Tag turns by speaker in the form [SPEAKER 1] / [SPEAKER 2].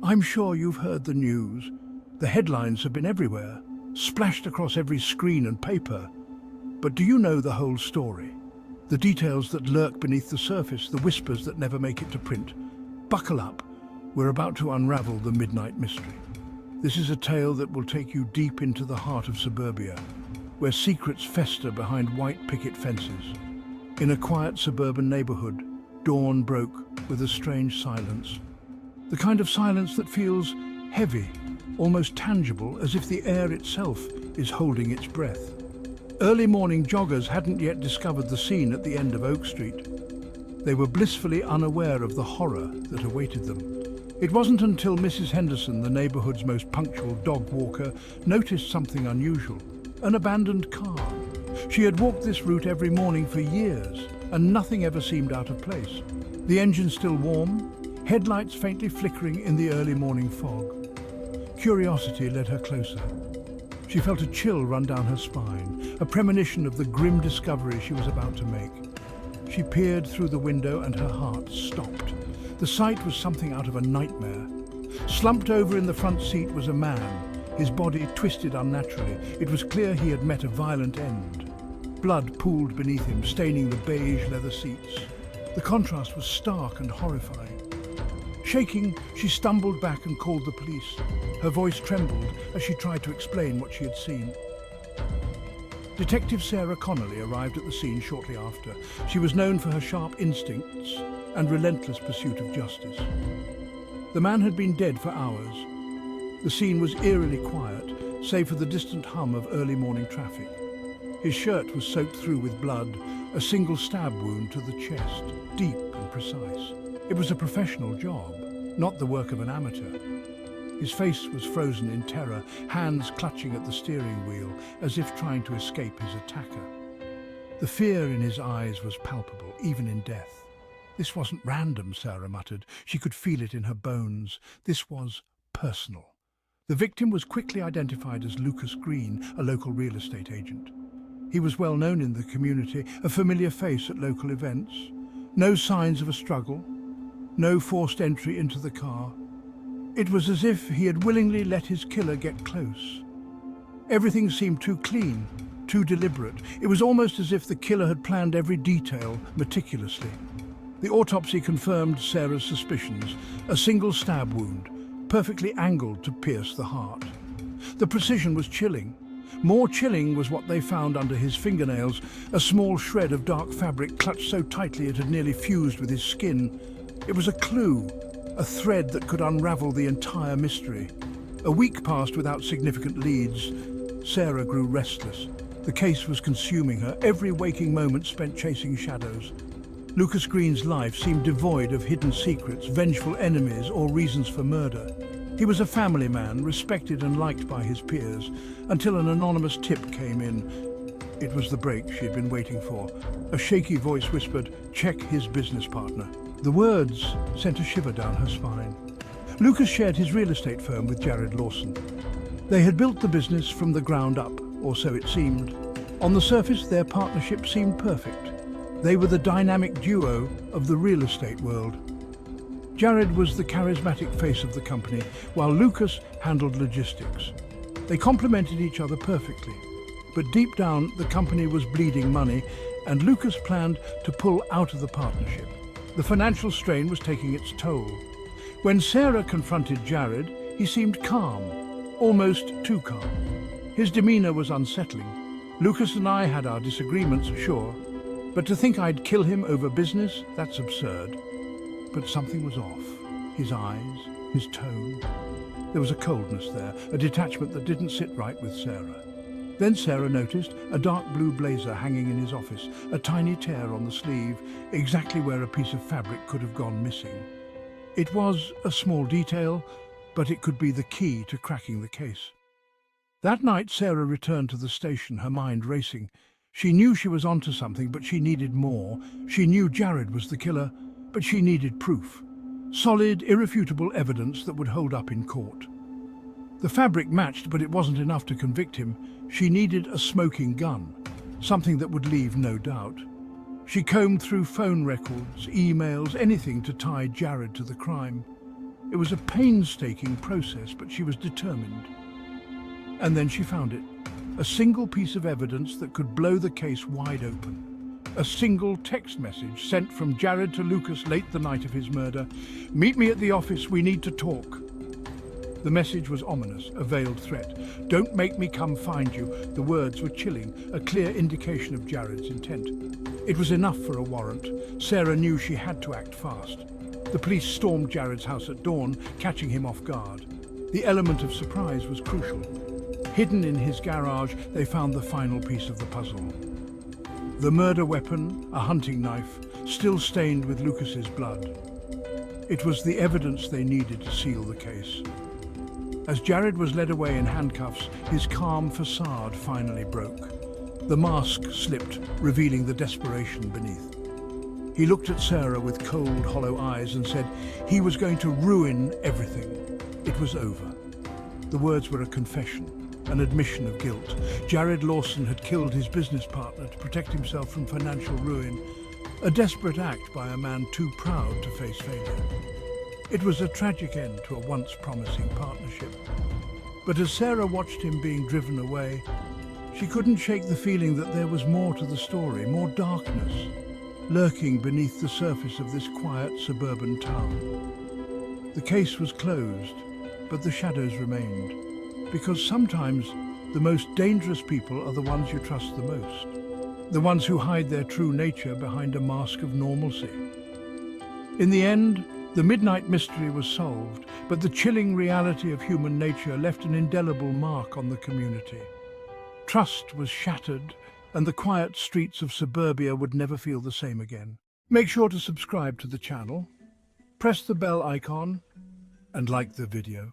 [SPEAKER 1] I'm sure you've heard the news. The headlines have been everywhere, splashed across every screen and paper. But do you know the whole story? The details that lurk beneath the surface, the whispers that never make it to print. Buckle up. We're about to unravel the midnight mystery. This is a tale that will take you deep into the heart of suburbia, where secrets fester behind white picket fences. In a quiet suburban neighborhood, dawn broke with a strange silence. The kind of silence that feels heavy, almost tangible, as if the air itself is holding its breath. Early morning joggers hadn't yet discovered the scene at the end of Oak Street. They were blissfully unaware of the horror that awaited them. It wasn't until Mrs. Henderson, the neighborhood's most punctual dog walker, noticed something unusual: an abandoned car. She had walked this route every morning for years, and nothing ever seemed out of place. The engine still warm, headlights faintly flickering in the early morning fog. Curiosity led her closer. She felt a chill run down her spine, a premonition of the grim discovery she was about to make. She peered through the window and her heart stopped. The sight was something out of a nightmare. Slumped over in the front seat was a man, his body twisted unnaturally. It was clear he had met a violent end. Blood pooled beneath him, staining the beige leather seats. The contrast was stark and horrifying. Shaking, she stumbled back and called the police. Her voice trembled as she tried to explain what she had seen. Detective Sarah Connolly arrived at the scene shortly after. She was known for her sharp instincts and relentless pursuit of justice. The man had been dead for hours. The scene was eerily quiet, save for the distant hum of early morning traffic. His shirt was soaked through with blood, a single stab wound to the chest, deep and precise. It was a professional job, not the work of an amateur. His face was frozen in terror, hands clutching at the steering wheel, as if trying to escape his attacker. The fear in his eyes was palpable, even in death. This wasn't random, Sarah muttered. She could feel it in her bones. This was personal. The victim was quickly identified as Lucas Green, a local real estate agent. He was well known in the community, a familiar face at local events. No signs of a struggle, no forced entry into the car. It was as if he had willingly let his killer get close. Everything seemed too clean, too deliberate. It was almost as if the killer had planned every detail meticulously. The autopsy confirmed Sarah's suspicions: a single stab wound, perfectly angled to pierce the heart. The precision was chilling. More chilling was what they found under his fingernails, a small shred of dark fabric clutched so tightly it had nearly fused with his skin. It was a clue, a thread that could unravel the entire mystery. A week passed without significant leads. Sarah grew restless. The case was consuming her, every waking moment spent chasing shadows. Lucas Green's life seemed devoid of hidden secrets, vengeful enemies, or reasons for murder. He was a family man, respected and liked by his peers, until an anonymous tip came in. It was the break she had been waiting for. A shaky voice whispered, "Check his business partner." The words sent a shiver down her spine. Lucas shared his real estate firm with Jared Lawson. They had built the business from the ground up, or so it seemed. On the surface, their partnership seemed perfect. They were the dynamic duo of the real estate world. Jared was the charismatic face of the company, while Lucas handled logistics. They complemented each other perfectly. But deep down, the company was bleeding money, and Lucas planned to pull out of the partnership. The financial strain was taking its toll. When Sarah confronted Jared, he seemed calm, almost too calm. His demeanor was unsettling. "Lucas and I had our disagreements, sure, but to think I'd kill him over business, that's absurd." But something was off. His eyes, his tone. There was a coldness there, a detachment that didn't sit right with Sarah. Then Sarah noticed a dark blue blazer hanging in his office, a tiny tear on the sleeve, exactly where a piece of fabric could have gone missing. It was a small detail, but it could be the key to cracking the case. That night, Sarah returned to the station, her mind racing. She knew she was onto something, but she needed more. She knew Jared was the killer, but she needed proof. Solid, irrefutable evidence that would hold up in court. The fabric matched, but it wasn't enough to convict him. She needed a smoking gun, something that would leave no doubt. She combed through phone records, emails, anything to tie Jared to the crime. It was a painstaking process, but she was determined. And then she found it. A single piece of evidence that could blow the case wide open. A single text message sent from Jared to Lucas late the night of his murder. "Meet me at the office, we need to talk." The message was ominous, a veiled threat. "Don't make me come find you." The words were chilling, a clear indication of Jared's intent. It was enough for a warrant. Sarah knew she had to act fast. The police stormed Jared's house at dawn, catching him off guard. The element of surprise was crucial. Hidden in his garage, they found the final piece of the puzzle. The murder weapon, a hunting knife, still stained with Lucas's blood. It was the evidence they needed to seal the case. As Jared was led away in handcuffs, his calm facade finally broke. The mask slipped, revealing the desperation beneath. He looked at Sarah with cold, hollow eyes and said he was going to ruin everything. It was over. The words were a confession, an admission of guilt. Jared Lawson had killed his business partner to protect himself from financial ruin, a desperate act by a man too proud to face failure. It was a tragic end to a once promising partnership. But as Sarah watched him being driven away, she couldn't shake the feeling that there was more to the story, more darkness, lurking beneath the surface of this quiet suburban town. The case was closed, but the shadows remained, because sometimes the most dangerous people are the ones you trust the most, the ones who hide their true nature behind a mask of normalcy. In the end, the midnight mystery was solved, but the chilling reality of human nature left an indelible mark on the community. Trust was shattered, and the quiet streets of suburbia would never feel the same again. Make sure to subscribe to the channel, press the bell icon, and like the video.